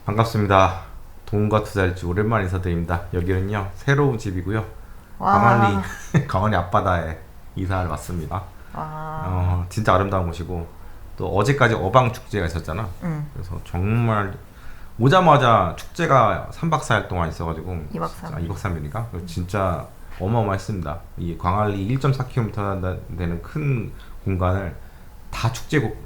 반갑습니다. 돈과 투자일지 오랜만에 인사드립니다. 여기는요 새로운 집이고요. 강원리 와, 강원리 앞바다에 이사를 왔습니다. 아, 진짜 아름다운 곳이고 또 어제까지 어방 축제가 있었잖아. 응, 그래서 정말 오자마자 축제가 3박 4일 동안 있어가지고 2박 진짜 3일. 2박 3일인가? 진짜 어마어마했습니다. 이 광안리 1.4km 되는 큰 공간을 다 축제곡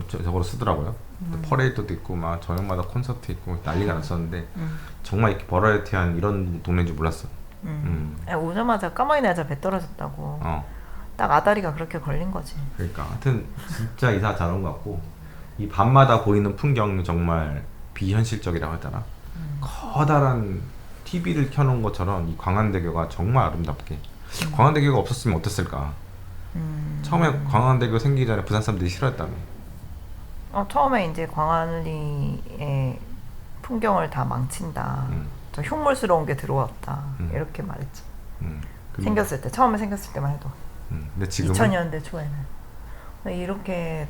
저거로 쓰더라고요. 또 퍼레이드도 있고 막 저녁마다 콘서트 있고 난리가 났었는데 응, 정말 이렇게 버라이어티한 이런 동네인 줄 몰랐어. 응. 음, 야, 오자마자 까마귀 날자 배 떨어졌다고. 어, 딱 아다리가 그렇게 걸린 거지. 그러니까 하여튼 진짜 이사 잘 온 것 같고 이 밤마다 보이는 풍경이 정말 비현실적이라고 하잖아. 커다란 TV를 켜놓은 것처럼 이 광안대교가 정말 아름답게. 광안대교가 없었으면 어땠을까? 처음에 광안대교 생기기 전에 부산 사람들이 싫어했다며. 처음에 이제 광안리의 풍경을 다 망친다. 음, 저 흉물스러운 게 들어왔다. 음, 이렇게 말했지. 음. 근데, 생겼을 때, 처음에 생겼을 때만 해도. 근데 지금은 2000년대 초에는. 근데 이렇게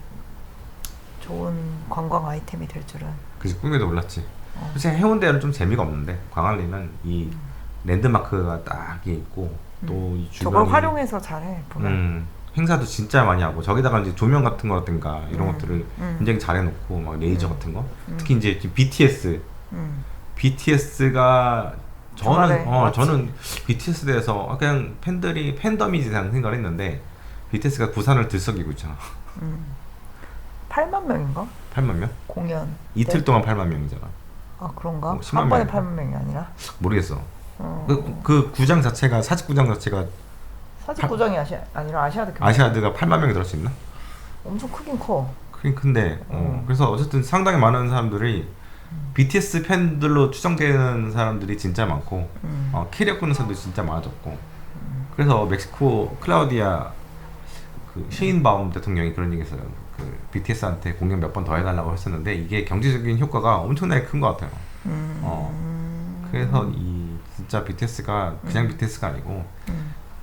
좋은 관광 아이템이 될 줄은. 그지 꿈에도 몰랐지. 어, 사실 해운대는 좀 재미가 없는데 광안리는 이 랜드마크가 딱 있고 또 이 저걸 주변이 활용해서 잘해, 보면. 행사도 진짜 많이 하고 저기다가 이제 조명 같은 거라든가 이런 것들을 음, 굉장히 잘 해놓고 막 레이저 같은 거 음, 특히 이제 BTS 음. BTS가 주말에 왔지. 저는 BTS 대해서 그냥 팬들이 팬덤이지 생각을 했는데 BTS가 부산을 들썩이고 있잖아. 8만 명인가? 8만 명? 공연 이틀 때? 동안 8만 명이잖아. 아, 그런가? 10만 한 번에 명인가? 8만 명이 아니라? 모르겠어. 어, 그 구장 자체가 사직구장 자체가 사직구장이 아니라 아시아드 경기. 아시아드가 8만 명이 들을 수 있나? 엄청 크긴 커. 크긴 큰데 그래서 어쨌든 상당히 많은 사람들이 BTS 팬들로 추정되는 사람들이 진짜 많고 캐리어 끄는 사람들이 진짜 많아졌고 그래서 멕시코 클라우디아 그 쉐인바움 대통령이 그런 얘기 했어요. 그 BTS한테 공연 몇 번 더 해달라고 했었는데 이게 경제적인 효과가 엄청나게 큰 것 같아요. 그래서 이 진짜 BTS가 그냥 BTS가 아니고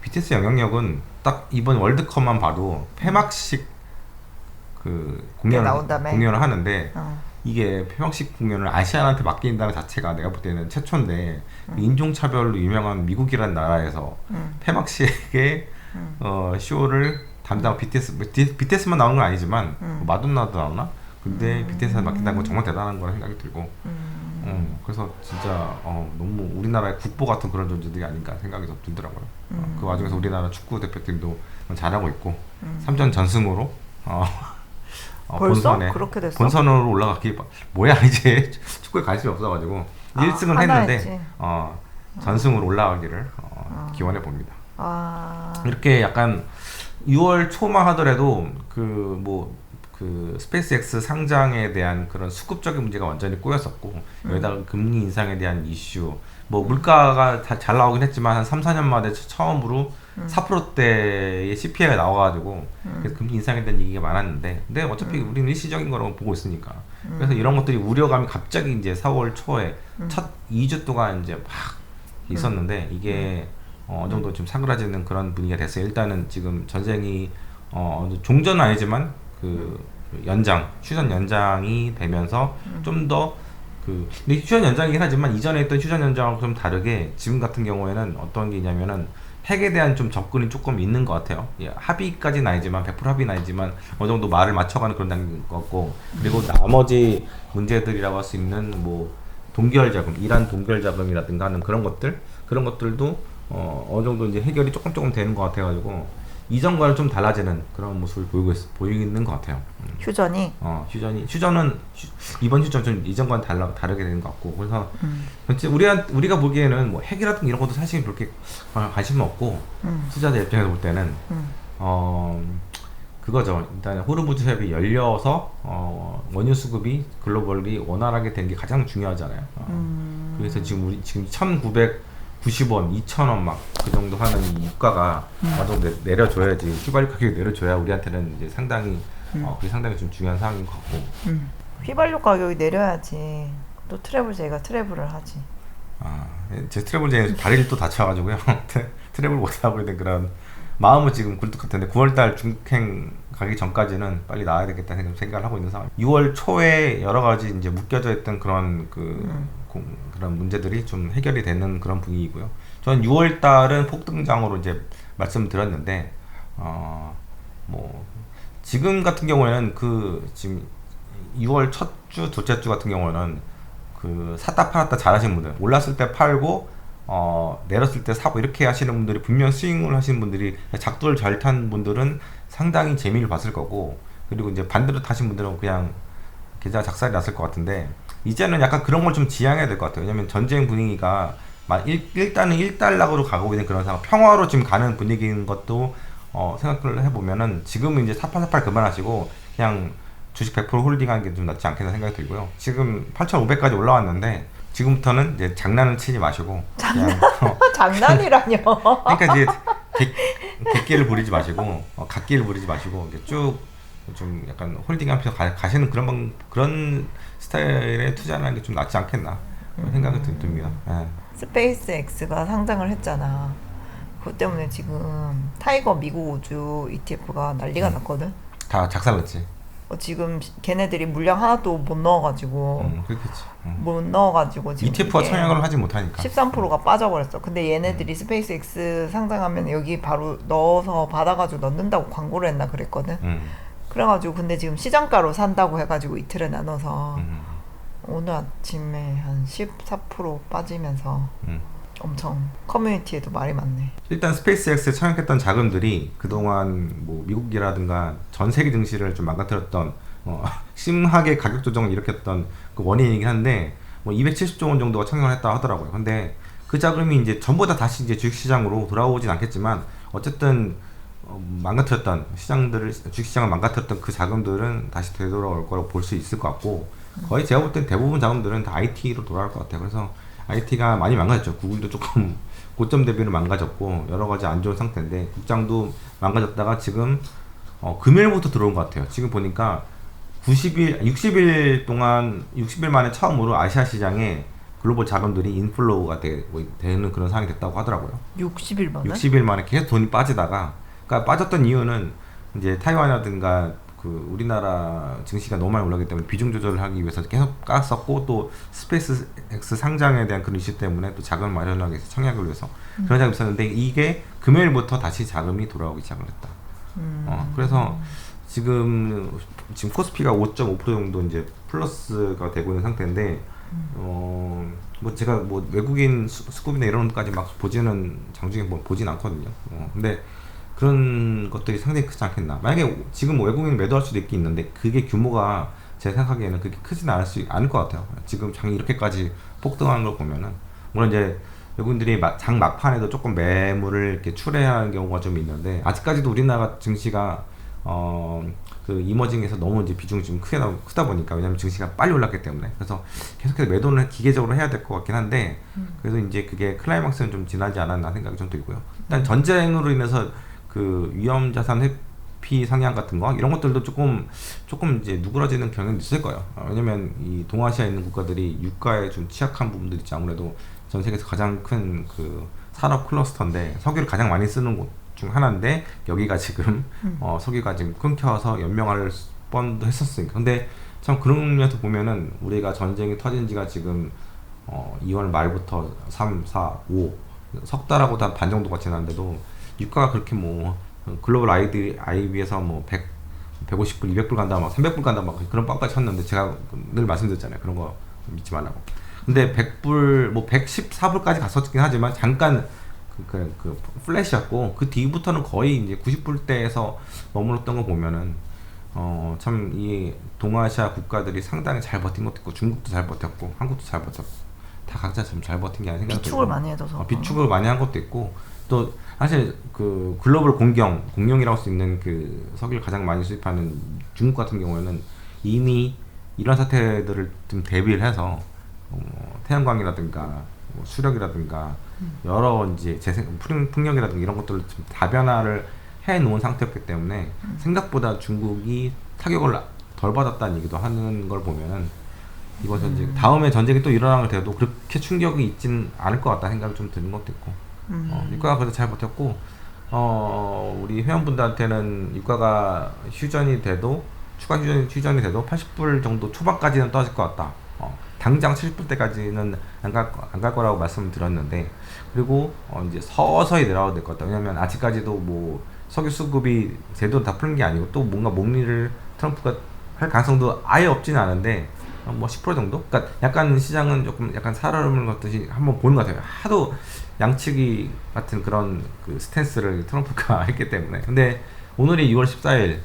BTS 영향력은 딱 이번 월드컵만 봐도 폐막식 그 나온다며? 공연을 하는데 어. 이게 폐막식 공연을 아시안한테 맡긴다는 자체가 내가 볼 때는 최초인데 인종차별로 유명한 미국이라는 나라에서 폐막식에 쇼를 담당 BTS만 나온 건 아니지만 뭐 마돈나도 나오나? 근데 BTS한테 맡긴다는 건 정말 대단한 거라 생각이 들고 그래서 진짜 너무 우리나라의 국보 같은 그런 존재들이 아닌가 생각이 좀 들더라고요. 그 와중에서 우리나라 축구 대표팀도 잘하고 있고 3전 전승으로 벌써? 본선에 그렇게 됐어? 본선으로 올라가기 뭐야 이제 축구에 관심이 없어가지고 1승은 하나 했는데 했지. 전승으로 올라가기를 기원해 봅니다. 아, 이렇게 약간 6월 초만 하더라도 그 스페이스X 상장에 대한 그런 수급적인 문제가 완전히 꼬였었고 여기다가 금리 인상에 대한 이슈 뭐 물가가 다 잘 나오긴 했지만 한 3, 4년 만에 처음으로 4%대의 CPI가 나와가지고 그래서 금리 인상에 대한 얘기가 많았는데 근데 어차피 우리는 일시적인 거라고 보고 있으니까 그래서 이런 것들이 우려감이 갑자기 이제 4월 초에 첫 2주 동안 이제 막 있었는데 이게 어느 정도 좀 사그라지는 그런 분위기가 됐어요. 일단은 지금 전쟁이 종전은 아니지만 그 휴전 연장이 되면서 좀 더 근데 휴전 연장이긴 하지만 이전에 했던 휴전 연장하고 좀 다르게 지금 같은 경우에는 어떤 게 있냐면은 핵에 대한 좀 접근이 조금 있는 것 같아요. 예, 합의까지는 아니지만 100% 합의는 아니지만 어느 정도 말을 맞춰가는 그런 단계인 것 같고 그리고 나머지 문제들이라고 할 수 있는 뭐 동결 자금, 이란 동결 자금이라든가 하는 그런 것들도 어느 정도 이제 해결이 조금 되는 것 같아가지고 이전과는 좀 달라지는 그런 모습을 보이는 것 같아요. 휴전이. 휴전은 이번 휴전 좀 이전과는 다르게 되는 것 같고 그래서 전체 우리가 보기에는 뭐 핵이라든 이런 것도 사실 그렇게 관심은 없고 투자자 입장에서 볼 때는 그거죠. 일단 호르무즈 해협이 열려서 원유 수급이 글로벌리 원활하게 된 게 가장 중요하잖아요. 그래서 지금 1,990원, 2,000원 막 그 정도 하는 이 유가가 어느 정도 내려줘야지 휘발유 가격이 내려줘야 우리한테는 이제 상당히 그게 상당히 좀 중요한 상황인 것 같고. 휘발유 가격이 내려야지. 또 트래블제가 트래블을 하지. 제 트래블 중에 다리를 또 다쳐가지고요. 트래블 못하고 있는 그런 마음은 지금 굴뚝 같은데 9월달 중행 가기 전까지는 빨리 나와야 되겠다는 생각을 하고 있는 상황. 6월 초에 여러 가지 이제 묶여져 있던 그런 그런 문제들이 좀 해결이 되는 그런 분위기고요. 저는 6월 달은 폭등장으로 이제 말씀드렸는데 뭐 지금 같은 경우에는 지금 6월 첫 주, 둘째 주 같은 경우는 샀다 팔았다 잘하시는 분들, 올랐을 때 팔고 내렸을 때 사고 이렇게 하시는 분들이, 분명 스윙을 하시는 분들이, 작두를 잘 탄 분들은 상당히 재미를 봤을 거고, 그리고 이제 반대로 타신 분들은 그냥 계좌 작살이 났을 것 같은데, 이제는 약간 그런 걸 좀 지양해야 될 것 같아요. 왜냐면 전쟁 분위기가 일단은 일단락으로 가고 있는 그런 상황, 평화로 지금 가는 분위기인 것도 생각을 해보면은 지금은 이제 사팔사팔 그만하시고 그냥 주식 100% 홀딩하는 게 좀 낫지 않겠나 생각이 들고요. 지금 8,500까지 올라왔는데 지금부터는 이제 장난을 치지 마시고 그냥 장난이라뇨. 그러니까 이제 객기를 부리지 마시고 갓기를 부리지 마시고 이제 쭉 좀 약간 홀딩하면서 가시는 그런 스타일의 투자하는 게 좀 낫지 않겠나 생각이 듭니다. 예. 스페이스 X가 상장을 했잖아. 그것 때문에 지금 타이거 미국 우주 ETF가 난리가 났거든. 다 작살났지. 지금 걔네들이 물량 하나도 못 넣어가지고 그렇겠지. 못 넣어가지고 지금 ETF와 이게 청약을 하지 못하니까 13%가 빠져버렸어. 근데 얘네들이 스페이스 X 상장하면 여기 바로 넣어서 받아가지고 넣는다고 광고를 했나 그랬거든. 그래가지고 근데 지금 시장가로 산다고 해가지고 이틀에 나눠서 오늘 아침에 한 14% 빠지면서 엄청 커뮤니티에도 말이 많네. 일단 스페이스X에 청약했던 자금들이 그동안 뭐 미국이라든가 전 세계 증시를 좀 망가뜨렸던 심하게 가격 조정을 일으켰던 그 원인이긴 한데 뭐 270조 원 정도가 청약을 했다 하더라고요. 근데 그 자금이 이제 전부 다 다시 이제 주식시장으로 돌아오진 않겠지만 어쨌든 망가뜨렸던 주식시장을 망가뜨렸던 그 자금들은 다시 되돌아올 거라고 볼 수 있을 것 같고, 거의 제가 볼 땐 대부분 자금들은 다 IT로 돌아올 것 같아요. 그래서 IT가 많이 망가졌죠. 구글도 조금 고점 대비로 망가졌고 여러 가지 안 좋은 상태인데, 국장도 망가졌다가 지금 금요일부터 들어온 것 같아요. 지금 보니까 60일 동안 60일 만에 처음으로 아시아 시장에 글로벌 자금들이 인플로우가 되는 그런 상황이 됐다고 하더라고요. 60일 만에? 60일 만에 계속 돈이 빠지다가, 그러니까 빠졌던 이유는 이제 타이완이라든가 우리나라 증시가 너무 많이 올라가기 때문에 비중 조절을 하기 위해서 계속 깠었고, 또 스페이스 X 상장에 대한 그런 이슈 때문에 또 자금을 마련하기 위해서 청약을 위해서 그런 자금이 있었는데, 이게 금요일부터 다시 자금이 돌아오기 시작을 했다. 그래서 지금 코스피가 5.5% 정도 이제 플러스가 되고 있는 상태인데, 뭐 제가 뭐 외국인 스쿱이나 이런 것까지 막 장중에 보진 않거든요. 근데 그런 것들이 상당히 크지 않겠나. 만약에 지금 외국인 매도할 수도 있는데 그게 규모가 제 생각에는 그렇게 크지는 않을 것 같아요. 지금 장이 이렇게까지 폭등하는 걸 보면은, 물론 이제 외국인들이 장 막판에도 조금 매물을 이렇게 출회하는 경우가 좀 있는데, 아직까지도 우리나라 증시가 그 이머징에서 너무 이제 비중이 좀 크다 보니까, 왜냐면 증시가 빨리 올랐기 때문에, 그래서 계속해서 매도는 기계적으로 해야 될 것 같긴 한데, 그래서 이제 그게 클라이막스는 좀 지나지 않았나 생각이 좀 들고요. 일단 전쟁으로 인해서 그 위험 자산 회피 상향 같은 거 이런 것들도 조금 이제 누그러지는 경향이 있을 거예요. 왜냐면 이 동아시아에 있는 국가들이 유가에 좀 취약한 부분들이 있지. 아무래도 전 세계에서 가장 큰 그 산업 클러스터인데 석유를 가장 많이 쓰는 곳 중 하나인데, 여기가 지금 석유가 지금 끊겨서 연명할 뻔도 했었으니까. 근데 참 그런 면에서 보면은 우리가 전쟁이 터진 지가 지금 2월 말부터 3, 4, 5 석 달하고도 한 반 정도가 지났는데도 유가가 그렇게 뭐 글로벌 IB에서 뭐 150불, 200불 간다, 막 300불 간다, 막 그런 빵까지 쳤는데, 제가 늘 말씀드렸잖아요. 그런 거 믿지 말라고. 근데 100불, 뭐 114불까지 갔었긴 하지만 잠깐 그 플래시였고, 그 뒤부터는 거의 이제 90불대에서 머물렀던 거 보면은 참 이 동아시아 국가들이 상당히 잘 버틴 것도 있고, 중국도 잘 버텼고, 한국도 잘 버텼고, 다 각자 좀 잘 버틴 게 아닌가 생각이 비축을 많이 해둬서 비축을 많이 한 것도 있고, 또 사실 그 글로벌 공룡이라고 할 수 있는 그 석유를 가장 많이 수입하는 중국 같은 경우에는 이미 이런 사태들을 좀 대비를 해서 태양광이라든가 뭐 수력이라든가 여러 이제 풍력이라든가 이런 것들을 좀 다변화를 해 놓은 상태였기 때문에 생각보다 중국이 타격을 덜 받았다는 얘기도 하는 걸 보면은, 이번 전쟁 다음에 전쟁이 또 일어나게 돼도 그렇게 충격이 있진 않을 것 같다는 생각이 좀 드는 것도 있고, 유가가 그래도 잘 버텼고, 우리 회원분들한테는 유가가 휴전이 돼도 추가 휴전이 돼도 80불 정도 초반까지는 떨어질 것 같다. 당장 70불 때까지는 안 갈 거라고 말씀을 드렸는데, 그리고 이제 서서히 내려가도 될 것 같다. 왜냐면 아직까지도 뭐 석유 수급이 제대로 다 푸는 게 아니고 또 뭔가 목리를 트럼프가 할 가능성도 아예 없지는 않은데 뭐 10% 정도? 그러니까 약간 시장은 조금 약간 살얼음을 걷듯이 한번 보는 것 같아요. 하도 양측이 같은 그런 그 스탠스를 트럼프가 했기 때문에. 근데 오늘이 6월 14일,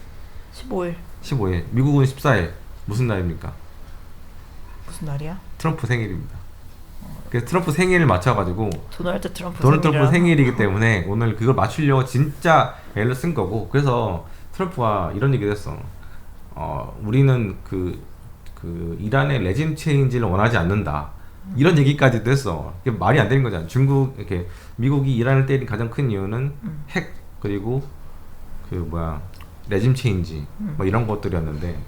15일 15일, 미국은 14일. 무슨 날입니까? 무슨 날이야? 트럼프 생일입니다. 그래서 트럼프 생일을 맞춰가지고 도널드 트럼프 트럼프 생일이기 때문에 오늘 그걸 맞추려고 진짜 애를 쓴 거고. 그래서 트럼프가 이런 얘기를 했어. 우리는 그 이란의 레짐 체인지를 원하지 않는다. 이런 얘기까지도 했어. 그게 말이 안 되는 거잖아. 이렇게 미국이 이란을 때린 가장 큰 이유는 핵, 그리고 레짐 체인지 뭐 이런 것들이었는데,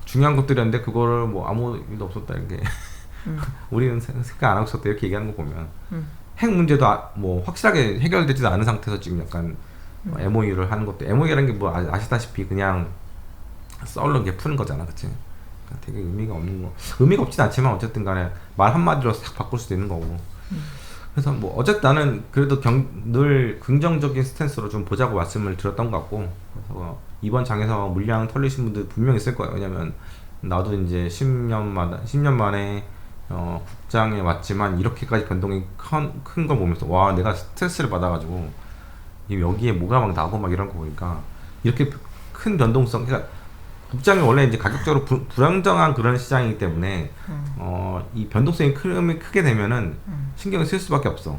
중요한 것들이었는데 그거를 뭐 아무 일도 없었다 이렇게. 우리는 생각 안 하고 있었다 이렇게 얘기하는 거 보면 핵 문제도 뭐 확실하게 해결되지도 않은 상태에서 지금 약간 MOU를 하는 것도, MOU라는 게 뭐 아시다시피 그냥 썰로 이렇게 푸는 거잖아, 그치? 그러니까 되게 의미가 없진 않지만 어쨌든 간에 말 한마디로 싹 바꿀 수도 있는 거고. 그래서 뭐 어쨌든 나는 그래도 늘 긍정적인 스탠스로 좀 보자고 말씀을 드렸던 것 같고, 그래서 이번 장에서 물량 털리신 분들 분명 있을 거예요. 왜냐면 나도 이제 10년 만에 국장에 왔지만 이렇게까지 변동이 큰 걸 보면서 와, 내가 스트레스를 받아가지고 여기에 뭐가 막 나고 막 이런 거 보니까 이렇게 큰 변동성, 그러니까 국장이 원래 이제 가격적으로 불안정한 그런 시장이기 때문에 이 변동성이 크게 되면은 신경을 쓸 수밖에 없어.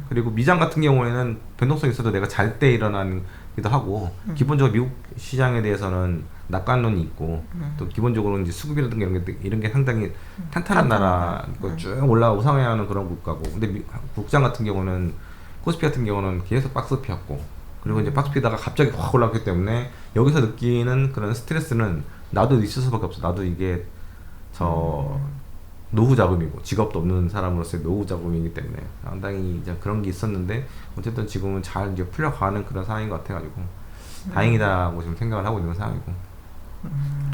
그리고 미장 같은 경우에는 변동성이 있어도 내가 잘 때 일어나기도 하고, 기본적으로 미국 시장에 대해서는 낙관론이 있고, 또 기본적으로 이제 수급이라든가 이런 게 상당히 탄탄한 나라, 쭉 올라가고 상회하는 그런 국가고. 근데 국장 같은 경우는, 코스피 같은 경우는 계속 박스피였고, 그리고 이제 박스피다가 갑자기 확 올랐기 때문에 여기서 느끼는 그런 스트레스는 나도 있을 수밖에 없어. 나도 이게 노후 자금이고 직업도 없는 사람으로서의 노후 자금이기 때문에 상당히 이제 그런 게 있었는데, 어쨌든 지금은 잘 이제 풀려가는 그런 상황인 것 같아가지고 다행이다고 지금 생각을 하고 있는 상황이고.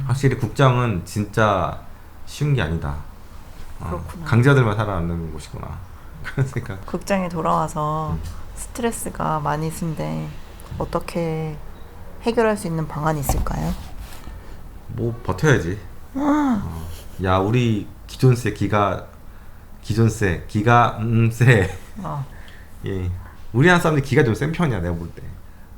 확실히 국장은 진짜 쉬운 게 아니다. 그렇구나. 강자들만 살아남는 곳이구나. 그런 생각. 극장에 돌아와서 스트레스가 많이 있는데 어떻게 해결할 수 있는 방안이 있을까요? 뭐 버텨야지. 야, 우리 기존세 예, 우리나라 사람들 기가 좀 센 편이야, 내가 볼 때.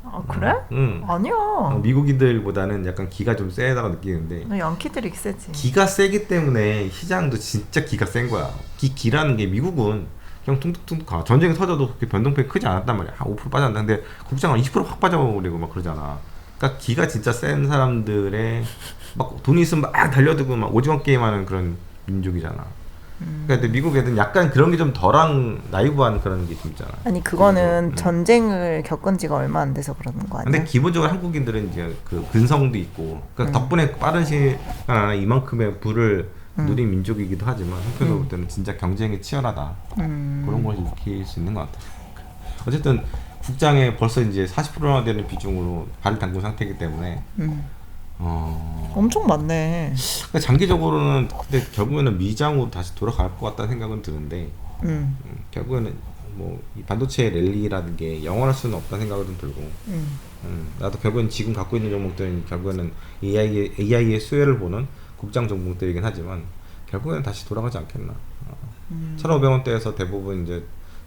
아, 그래? 응. 아니야. 미국인들보다는 약간 기가 좀 세다고 느끼는데, 양키들이 세지. 기가 세기 때문에 시장도 진짜 기가 센 거야. 기라는 게 미국은 그냥 퉁퉁퉁 가. 전쟁이 터져도 그렇게 변동폭이 크지 않았단 말이야. 한 5% 빠졌는데, 근데 국장은 20%확 빠져버리고 막 그러잖아. 그러니까 기가 진짜 센 사람들의 막 돈이 있으면 막 달려들고 막 오징어 게임하는 그런 민족이잖아. 그러니까 근데 미국 애들은 약간 그런 게 좀 덜한 나이브한 그런 게 좀 있잖아. 아니 그거는 전쟁을 겪은 지가 얼마 안 돼서 그러는 거 아니야? 근데 기본적으로 한국인들은 이제 그 근성도 있고, 그러니까 덕분에 빠른 시간 안에 이만큼의 부를 누린 민족이기도 하지만, 한편으로 볼 때는 진짜 경쟁이 치열하다. 그런 걸 느낄 수 있는 것 같아. 어쨌든 국장에 벌써 이제 40%나 되는 비중으로 발을 담근 상태이기 때문에 엄청 많네. 그러니까 장기적으로는 근데 결국에는 미장으로 다시 돌아갈 것 같다는 생각은 드는데, 결국에는 뭐 이 반도체 랠리라는 게 영원할 수는 없다는 생각은 좀 들고, 나도 결국엔 지금 갖고 있는 종목들은 결국에는 AI의 수혜를 보는 국장 종목들이긴 하지만 결국에는 다시 돌아가지 않겠나. 1,500원대에서 대부분 이제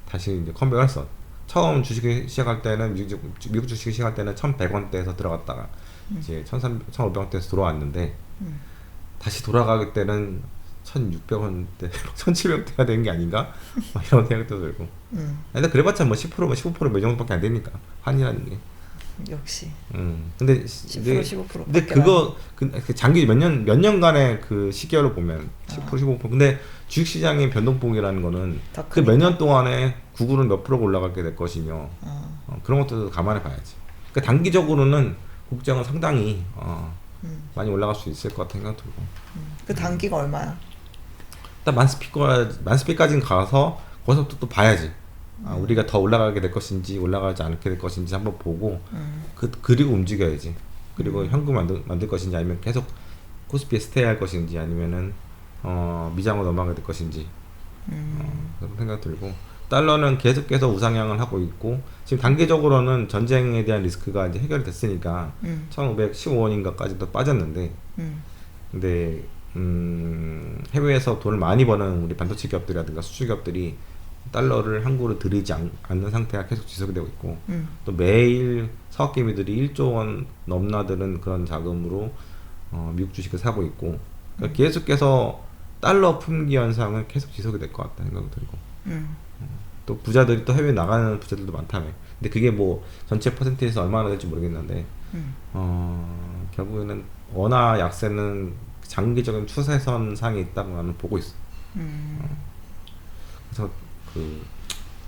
다시 이제 컴백을 했어. 처음 주식을 시작할 때는 미국 주식을 시작할 때는 1,100원대에서 들어갔다가 이제 1,500원대에서 들어왔는데, 다시 돌아가기 때는 1,600원대, 1,700원대가 되는 게 아닌가? 이런 생각도 들고. 근데 그래봤자 뭐 10%, 15% 몇 정도밖에 안 되니까, 환이라는 게. 역시. 근데 10% 15%. 근데 그거 장기 몇 년간의 그 시기열을 보면 10% 15%. 근데 주식시장의 변동폭이라는 거는 그 몇 년 동안에 구글은 몇 프로가 올라가게 될 것이며, 그런 것도 감안해 봐야지. 그러니까 단기적으로는 국장은 상당히 많이 올라갈 수 있을 것 같은 생각 들고. 그 단기가 얼마야? 일단 만스피까지는 가서 거기서 또 봐야지. 우리가 더 올라가게 될 것인지 올라가지 않게 될 것인지 한번 보고 그리고 움직여야지. 그리고 현금 만들 것인지 아니면 계속 코스피에 스테이할 것인지 아니면은 미장으로 넘어가게 될 것인지 그런 생각 들고 달러는 계속해서 우상향을 하고 있고 지금 단기적으로는 전쟁에 대한 리스크가 이제 해결이 됐으니까 1,515원인가까지도 빠졌는데 근데 해외에서 돈을 많이 버는 우리 반도체 기업들이라든가 수출 기업들이 달러를 한국으로 들이지 않는 상태가 계속 지속이 되고 있고 또 매일 사업개미들이 1조 원 넘나드는 그런 자금으로 미국 주식을 사고 있고 그러니까 계속해서 달러 품귀 현상은 계속 지속이 될 것 같다는 생각이 들고 또 부자들이 또 해외 나가는 부자들도 많다며 근데 그게 뭐 전체 퍼센테이지에서 얼마나 될지 모르겠는데 결국에는 원화 약세는 장기적인 추세선 상에 있다고 나는 보고 있어. 그래서 그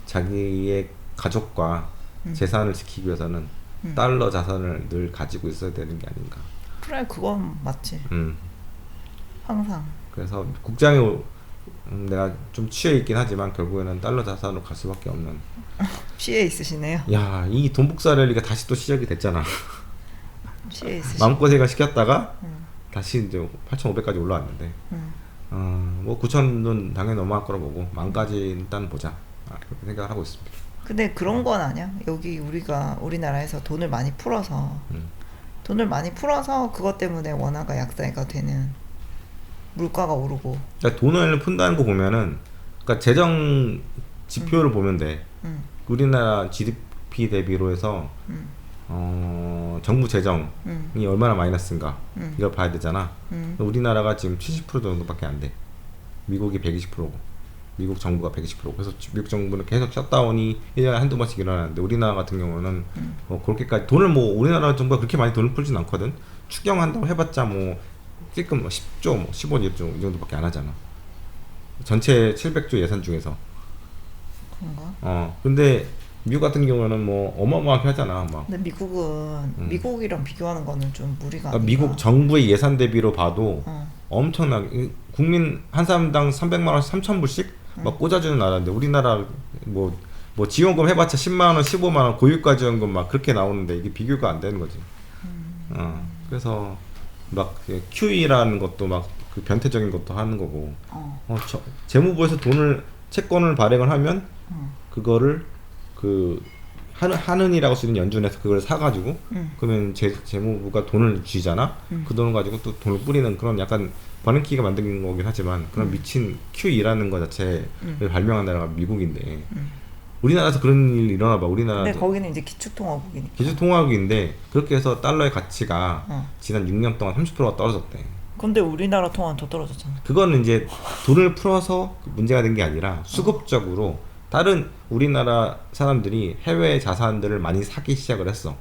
자기의 가족과 재산을 지키기 위해서는 달러 자산을 늘 가지고 있어야 되는 게 아닌가. 그래 그건 맞지. 항상. 그래서 국장에 내가 좀 취해 있긴 하지만 결국에는 달러 자산으로 갈 수밖에 없는. 취해 있으시네요. 야, 이 돈 복사를 다시 또 시작이 됐잖아. 취해 있으시. 마음고생을 시켰다가 다시 이제 8,500까지 올라왔는데 뭐 9,000은 당연히 넘어갈 거라 보고 10,000까지 일단 보자 그렇게 생각을 하고 있습니다. 근데 그런 건 아니야. 여기 우리나라에서 돈을 많이 풀어서 그것 때문에 원화가 약세가 되는 물가가 오르고. 그러니까 돈을 푼다는 거 보면은 그러니까 재정 지표를 보면 돼. 우리나라 GDP 대비로 해서 정부 재정이 얼마나 마이너스인가 이걸 봐야 되잖아. 우리나라가 지금 70% 정도밖에 안 돼. 미국이 120%고 미국 정부가 120%고 그래서 미국 정부는 계속 셧다운이 1년에 한두 번씩 일어나는데 우리나라 같은 경우는 그렇게까지 돈을 뭐 우리나라 정부가 그렇게 많이 돈을 풀진 않거든. 추경한다고 해봤자 뭐 찔끔 10조, 뭐 15조 이 정도밖에 안 하잖아. 전체 700조 예산 중에서. 그런가? 근데 미국 같은 경우는 뭐 어마어마하게 하잖아. 막. 근데 미국이랑 비교하는 거는 좀 무리가 아닌가? 미국 정부의 예산 대비로 봐도 엄청나게 국민 한 사람당 300만 원씩 3,000불씩 막 꽂아주는 나라인데 우리나라 뭐 지원금 해봤자 10만 원, 15만 원 고유가 지원금 막 그렇게 나오는데 이게 비교가 안 되는 거지. 그래서 막 QE라는 것도 막 그 변태적인 것도 하는 거고. 재무부에서 채권을 발행을 하면 그거를 그 한은이라고 쓰는 연준에서 그걸 사가지고 그러면 재무부가 돈을 쥐잖아. 그 돈을 가지고 또 돈을 뿌리는 그런 약간 버냉키가 만든 거긴 하지만 그런 미친 QE라는 거 자체를 발명한 나라가 미국인데 우리나라에서 그런 일이 일어나 봐. 우리나라. 근데 거기는 이제 기축통화국이니까. 기축통화국인데 그렇게 해서 달러의 가치가 지난 6년 동안 30%가 떨어졌대. 근데 우리나라 통화는 더 떨어졌잖아. 그거는 이제 돈을 풀어서 문제가 된 게 아니라 수급적으로 다른 우리나라 사람들이 해외 자산들을 많이 사기 시작을 했어.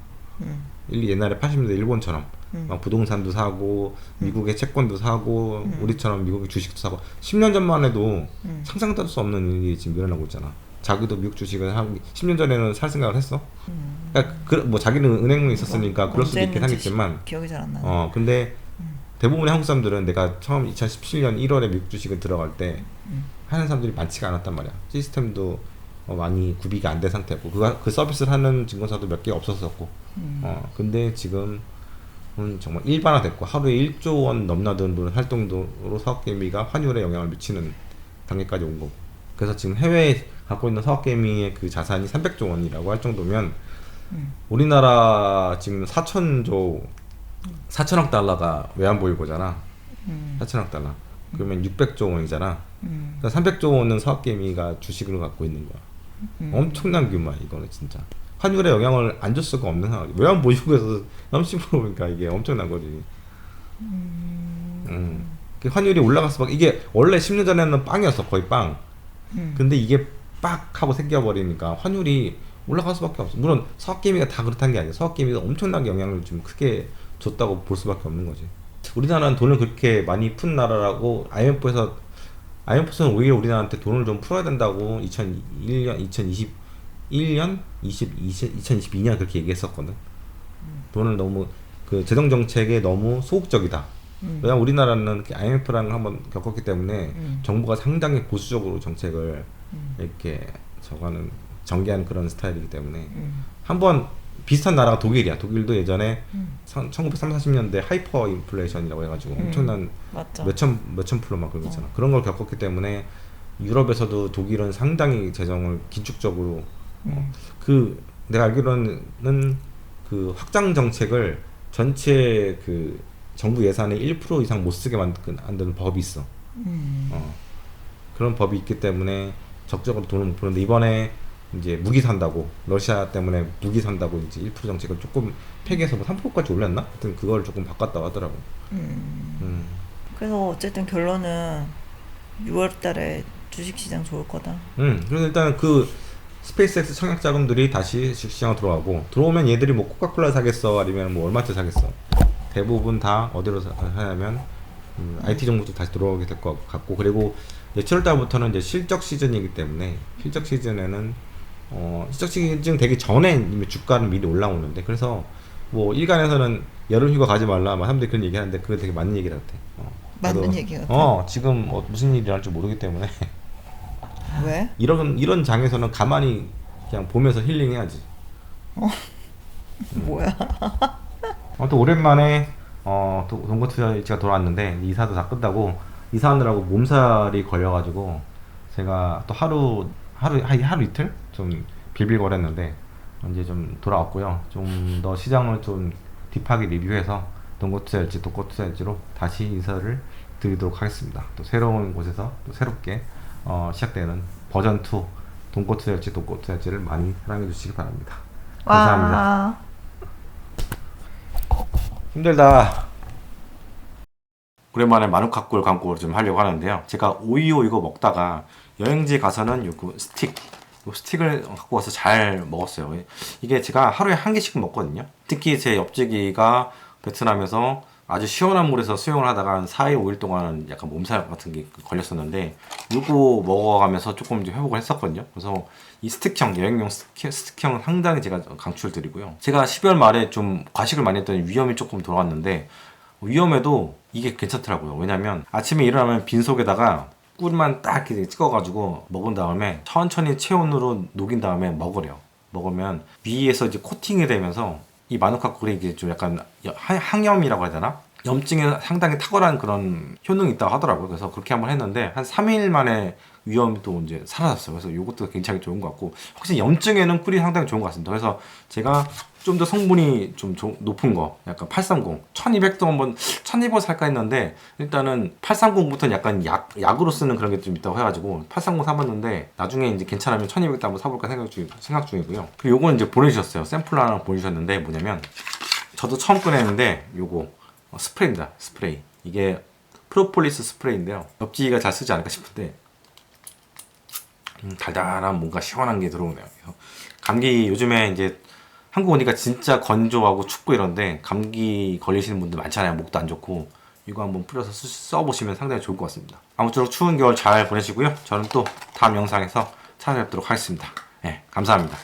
옛날에 80년대 일본처럼 막 부동산도 사고 미국의 채권도 사고 우리처럼 미국의 주식도 사고 10년 전만 해도 상상도 할 수 없는 일이 지금 일어나고 있잖아. 자기도 미국 주식을 한 10년 전에는 살 생각을 했어. 그러니까 뭐 자기는 은행에 있었으니까 그럴 수도 있긴 하겠지만 기억이 잘 안 나네. 근데 대부분의 한국 사람들은 내가 처음 2017년 1월에 미국 주식을 들어갈 때 하는 사람들이 많지가 않았단 말이야. 시스템도 많이 구비가 안 된 상태고 그 서비스를 하는 증권사도 몇 개 없었었고 근데 지금은 정말 일반화됐고 하루에 1조 원 넘나드는 활동도로 사업개미가 환율에 영향을 미치는 단계까지 온 거고 그래서 지금 해외에 갖고 있는 사업개미의 그 자산이 300조 원이라고 할 정도면 우리나라 지금 4천억 달러가 외환보유고잖아. 4천억 달러. 그러면 600조 원이잖아. 그러니까 300조 원은 사업개미가 주식으로 갖고 있는 거야. 엄청난 규모야 이거는 진짜. 환율에 영향을 안 줄 수가 없는 상황. 외환보유고에서 30%니까 이게 엄청난 거지. 그 환율이 올라갈 수밖에. 이게 원래 10년 전에는 빵이었어. 거의 빵. 근데 이게 빡 하고 생겨버리니까 환율이 올라갈 수밖에 없어. 물론 사업개미가 다 그렇다는 게 아니야. 사업개미가 엄청나게 영향을 좀 크게 줬다고 볼 수밖에 없는 거지. 우리나라는 돈을 그렇게 많이 푼 나라라고 IMF에서는 오히려 우리나라한테 돈을 좀 풀어야 된다고 2022년 그렇게 얘기했었거든. 돈을 너무 그 재정 정책에 너무 소극적이다. 왜냐면 우리나라는 IMF라는 걸 한번 겪었기 때문에 정부가 상당히 보수적으로 정책을 이렇게 저거는 전개하는 그런 스타일이기 때문에 한번 비슷한 나라가 독일이야. 독일도 예전에 1930, 40년대 하이퍼 인플레이션이라고 해가지고 엄청난 맞죠. 몇천 프로 막 그런 거 있잖아. 그런 걸 겪었기 때문에 유럽에서도 독일은 상당히 재정을 긴축적으로 그 내가 알기로는 그 확장 정책을 전체 그 정부 예산의 1% 이상 못 쓰게 만드는 법이 있어. 그런 법이 있기 때문에 적극적으로 돈을 못 푸는데 이번에 이제 무기 산다고 러시아 때문에 무기 산다고 이제 1% 정책을 조금 폐기해서 뭐 3%까지 올렸나? 하여튼 그걸 조금 바꿨다고 하더라고. 그래서 어쨌든 결론은 6월달에 주식시장 좋을 거다. 그래서 일단은 그 스페이스X 청약 자금들이 다시 시장으로 들어가고 들어오면 얘들이 뭐 코카콜라 사겠어 아니면 뭐 얼마짜리 사겠어. 대부분 다 어디로 하냐면 IT 정보도 다시 들어오게 될 것 같고 그리고 이제 7월달부터는 이제 실적 시즌이기 때문에 실적 시즌에는 실적 시즌 되기 전에 이미 주가는 미리 올라오는데 그래서 뭐 일간에서는 여름 휴가 가지 말라 막 사람들이 그런 얘기하는데 그거 되게 맞는 얘기 같아. 맞는 얘기 같아. 지금 무슨 일이 날지 모르기 때문에 왜? 이런 장에서는 가만히 그냥 보면서 힐링해야지. 뭐야? 아무튼 오랜만에 동거투자일지가 돌아왔는데 이사도 다 끝나고 이사하느라고 몸살이 걸려가지고 제가 또 하루 이틀 좀 빌빌거렸는데 이제 좀 돌아왔고요. 좀 더 시장을 좀 딥하게 리뷰해서 동거투자일지 독거투자일지로 다시 인사를 드리도록 하겠습니다. 또 새로운 곳에서 또 새롭게 시작되는 버전 2 동거투자일지 독거투자일지를 많이 사랑해 주시기 바랍니다. 감사합니다. 와. 힘들다. 오랜만에 마누카꿀 광고를 좀 하려고 하는데요. 제가 오이오 이거 먹다가 여행지 가서는 요 스틱을 갖고 와서 잘 먹었어요. 이게 제가 하루에 한 개씩 먹거든요. 특히 제 옆집이가 베트남에서 아주 시원한 물에서 수영을 하다가 한 4일, 5일 동안 약간 몸살 같은 게 걸렸었는데 이거 먹어가면서 조금 이제 회복을 했었거든요. 그래서 이 스틱형, 여행용 스틱형은 상당히 제가 강추드리고요. 제가 12월 말에 좀 과식을 많이 했더니 위염이 조금 돌아왔는데 위염에도 이게 괜찮더라고요. 왜냐면 아침에 일어나면 빈속에다가 꿀만 딱 이렇게 찍어가지고 먹은 다음에 천천히 체온으로 녹인 다음에 먹으래요. 먹으면 위에서 이제 코팅이 되면서 이 마누카꿀이 이게 좀 약간 항염이라고 해야 되나? 염증에 상당히 탁월한 그런 효능이 있다고 하더라고요. 그래서 그렇게 한번 했는데 한 3일 만에 위염도 이제 사라졌어요. 그래서 이것도 굉장히 좋은 것 같고 확실히 염증에는 꿀이 상당히 좋은 것 같습니다. 그래서 제가 좀 더 성분이 좀 높은 거 약간 830, 1200도 한번 1200 살까 했는데 일단은 830부터는 약간 약으로 쓰는 그런 게 좀 있다고 해가지고 830 사봤는데 나중에 이제 괜찮으면 1200도 한번 사볼까 생각 중이고요. 그리고 요거는 이제 보내주셨어요. 샘플 하나 보내주셨는데 뭐냐면 저도 처음 꺼냈는데 요거 스프레이입니다. 스프레이. 이게 프로폴리스 스프레이인데요. 옆지가 잘 쓰지 않을까 싶은데 달달한 뭔가 시원한 게 들어오네요. 감기 요즘에 이제 한국 오니까 진짜 건조하고 춥고 이런데 감기 걸리시는 분들 많잖아요. 목도 안 좋고 이거 한번 뿌려서 써보시면 상당히 좋을 것 같습니다. 아무쪼록 추운 겨울 잘 보내시고요. 저는 또 다음 영상에서 찾아뵙도록 하겠습니다. 네, 감사합니다.